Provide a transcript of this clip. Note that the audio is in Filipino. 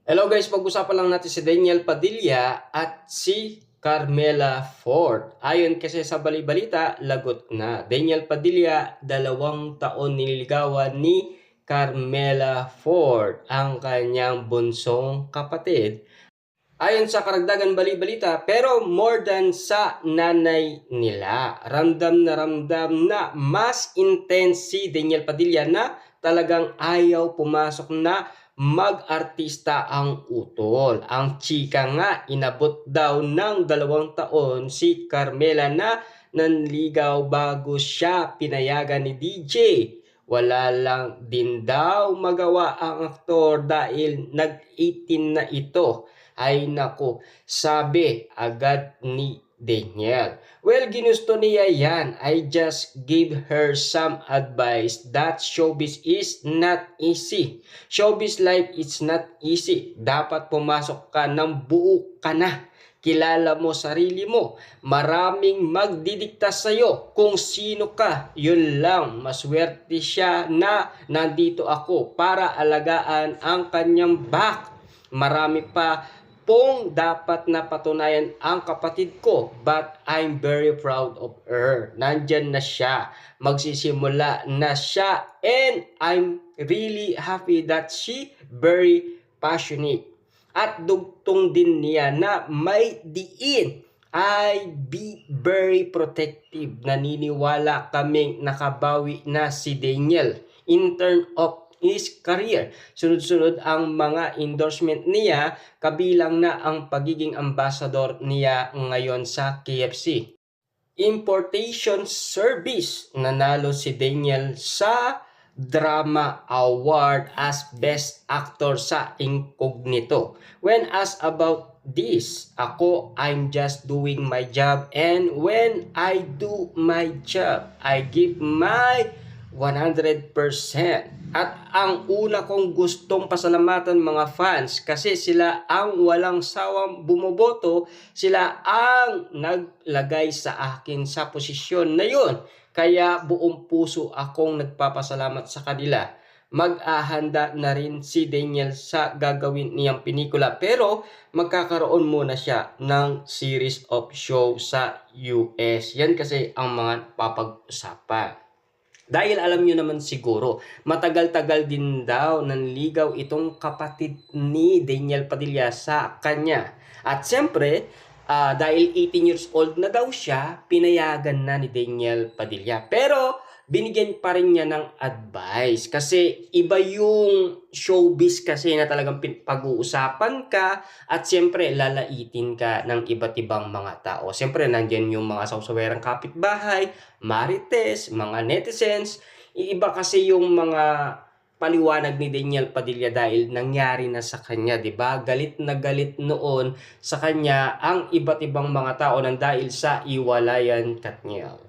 Hello guys, pag-usapan lang natin si Daniel Padilla at si Carmela Ford. Ayon kasi sa bali-balita, lagot na. Daniel Padilla, 2 taon nililigawan ni Carmela Ford, ang kanyang bunsong kapatid. Ayon sa karagdagan bali-balita, pero more than sa nanay nila. Ramdam na mas intense si Daniel Padilla na talagang ayaw pumasok na mag-artista ang utol. Ang chika nga, inabot daw ng 2 taon si Carmela na nanligaw bago siya pinayagan ni DJ. Wala lang din daw magawa ang aktor dahil nag-18 na ito. Ay nako, sabi agad ni Daniel. Well, ginusto niya yan. I just gave her some advice that showbiz is not easy. Showbiz life is not easy. Dapat pumasok ka ng buo ka na. Kilala mo sarili mo. Maraming magdidikta sa'yo kung sino ka. Yun lang, maswerte siya na nandito ako para alagaan ang kanyang back. Marami pa pong dapat na patunayan ang kapatid ko, but I'm very proud of her. Nandyan na siya, magsisimula na siya, and I'm really happy that she very passionate. At dugtong din niya na may diin. I be very protective. Naniniwala kaming nakabawi na si Daniel in terms of his career. Sunod-sunod ang mga endorsement niya, kabilang na ang pagiging ambassador niya ngayon sa KFC. Importation Service, nanalo si Daniel sa Drama Award as Best Actor sa Incognito. When asked about this, I'm just doing my job, and when I do my job, I give my 100%. At ang una kong gustong pasalamatan mga fans kasi sila ang walang sawang bumoboto, sila ang naglagay sa akin sa posisyon na yun. Kaya buong puso akong nagpapasalamat sa kanila. Mag-ahanda na rin si Daniel sa gagawin niyang pelikula, pero magkakaroon muna siya ng series of show sa US. Yan kasi ang mga papag-usapan. Dahil alam nyo naman siguro, matagal-tagal din daw nanligaw itong kapatid ni Daniel Padilla sa kanya. At siyempre, dahil 18 years old na daw siya, pinayagan na ni Daniel Padilla. Pero binigyan pa rin niya ng advice kasi iba yung showbiz kasi na talagang pag-uusapan ka at siyempre lalaitin ka ng iba't ibang mga tao. Siyempre nandiyan yung mga sausawerang kapitbahay, marites, mga netizens. Iba kasi yung mga paliwanag ni Daniel Padilla dahil nangyari na sa kanya, 'di ba? Galit na galit noon sa kanya ang iba't ibang mga tao nang dahil sa iwalayan Katniel.